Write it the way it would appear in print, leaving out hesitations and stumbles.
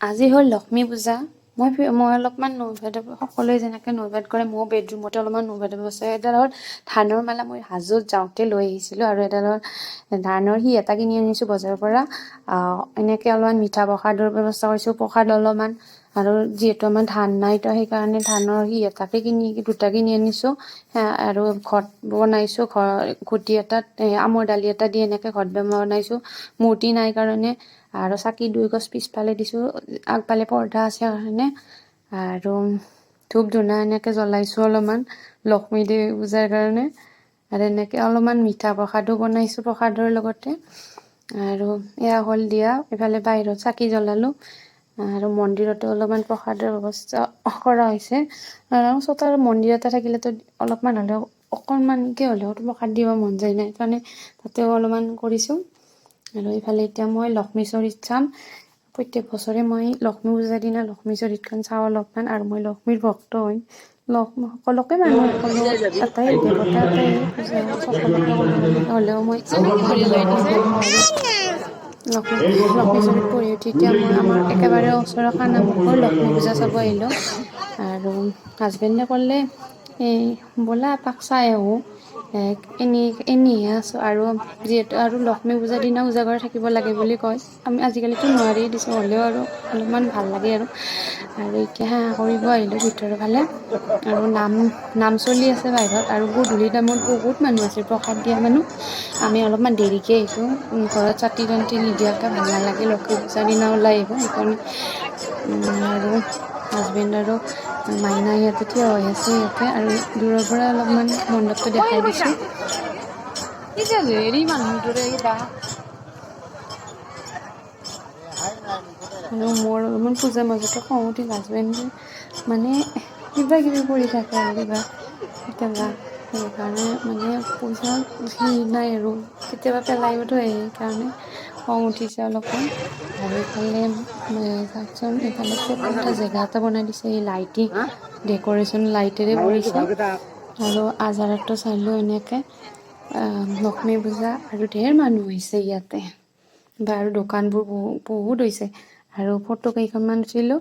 আজি হ'ল লক্ষ্মী পূজা। মই অলপমান নৈবেদ্য সকলোৱে যেনেকৈ নৈবেদ্য কৰে ময়ো বেডৰুমতে অলপমান নৈবেদ্য ব্যৱস্থা এডালত ধানৰ মালা মই হাজোত যাওঁতে লৈ আহিছিলোঁ আৰু এডালত ধানৰ এটা কিনি আনিছোঁ বজাৰৰ পৰা। এনেকৈ অলপমান মিঠা প্ৰসাদৰ ব্যৱস্থা কৰিছোঁ, প্ৰসাদ অলপমান। আৰু যিহেতু আমাৰ ধান নাই তো সেইকাৰণে ধানৰ দুটা কিনি আনিছোঁ। আৰু ঘট বনাইছোঁ, ঘটি এটাত আমৰ দালি এটা দি এনেকৈ ঘট বনাইছোঁ মূৰ্তি নাই কাৰণে। আৰু চাকি 2 গছ পিছফালে দিছোঁ, আগফালে পৰ্দা আছে কাৰণে। আৰু ধূপ ধূনা এনেকৈ জ্বলাইছোঁ অলপমান লক্ষ্মী দেৱী পূজাৰ কাৰণে। আৰু এনেকৈ অলপমান মিঠা প্ৰসাদো বনাইছোঁ প্ৰসাদৰ লগতে। আৰু এয়া হ'ল দিয়া, এইফালে বাহিৰত চাকি জ্বলালোঁ আৰু মন্দিৰতো অলপমান প্ৰসাদৰ ব্যৱস্থা কৰা হৈছে। আৰু চোতাল মন্দিৰ এটা থাকিলেতো অলপমান হ'লেও অকণমানকৈ হ'লেও প্ৰসাদ দিব মন যায় নাই সেইকাৰণে তাতেও অলপমান কৰিছোঁ। আৰু এইফালে এতিয়া মই লক্ষ্মীশ্বৰীত চাম। প্ৰত্যেক বছৰে মই লক্ষ্মী পূজাৰ দিনা লক্ষ্মীশ্বৰীতখন চাওঁ অলপমান। আৰু মই লক্ষ্মীৰ ভক্ত হয়। সকলোকে মানুহ সকলো এটাই দেৱতা এটাই পূজা সকলোকে কৰিব লাগে হ'লেও মই লক্ষ্মীকে আৰু লক্ষ্মীশ্বৰীত পঢ়ি উঠি এতিয়া মই আমাৰ একেবাৰে ওচৰৰ কানামুখৰ লক্ষ্মী পূজা চাব আহিলোঁ। আৰু হাজবেণ্ডে ক'লে ব'লা এপাক চাই আহোঁ। এনেইহে আছোঁ আৰু যিহেতু আৰু লক্ষ্মী পূজাৰ দিনা উজাগৰ থাকিব লাগে বুলি কয়। আজিকালিতো নোৱাৰিয়ে দিছোঁ, হ'লেও আৰু অলপমান ভাল লাগে আৰু এতিয়া সেৱা কৰিব আহিলোঁ ভিতৰৰ ফালে। আৰু নাম চলি আছে বাহিৰত। আৰু গধূলি টাইমত বহুত মানুহ আছে, প্ৰসাদ দিয়া মানুহ। আমি অলপমান দেৰিকৈ আহিছোঁ, ঘৰত চাকি বন্তি নিদিয়াকৈ ভাল নালাগে। লক্ষ্মী পূজাৰ দিনা ওলাই আহিব সেইকাৰণে। আৰু হাজবেণ্ড আৰু মাইনা ইয়াতে থিয় হৈ আছে ইয়াতে। আৰু দূৰৰ পৰা অলপমান মণ্ডপটো দেখাই দিছোঁ। আৰু মোৰ অলপমান পূজাৰ মাজতে খং উঠিল, হাজবেণ্ডে মানে কিবা কিবি কৰি থাকে আৰু কেতিয়াবা সেইকাৰণে মানে পইচা নাই আৰু কেতিয়াবা পেলাইওতো আহে সেইকাৰণে খং উঠিছে অলপমান। আৰু এইফালে চাওকচোন, এইফালে এটা জেগা এটা বনাই দিছে, এই লাইটিং ডেক'ৰেশ্যন লাইটেৰে কৰিছে। আৰু আজাৰতো চালোঁ এনেকৈ লক্ষ্মী পূজা আৰু ঢেৰ মানুহ হৈছে ইয়াতে। আৰু দোকানবোৰ বহুত হৈছে। আৰু ফটো কেইখনমান উঠিলোঁ।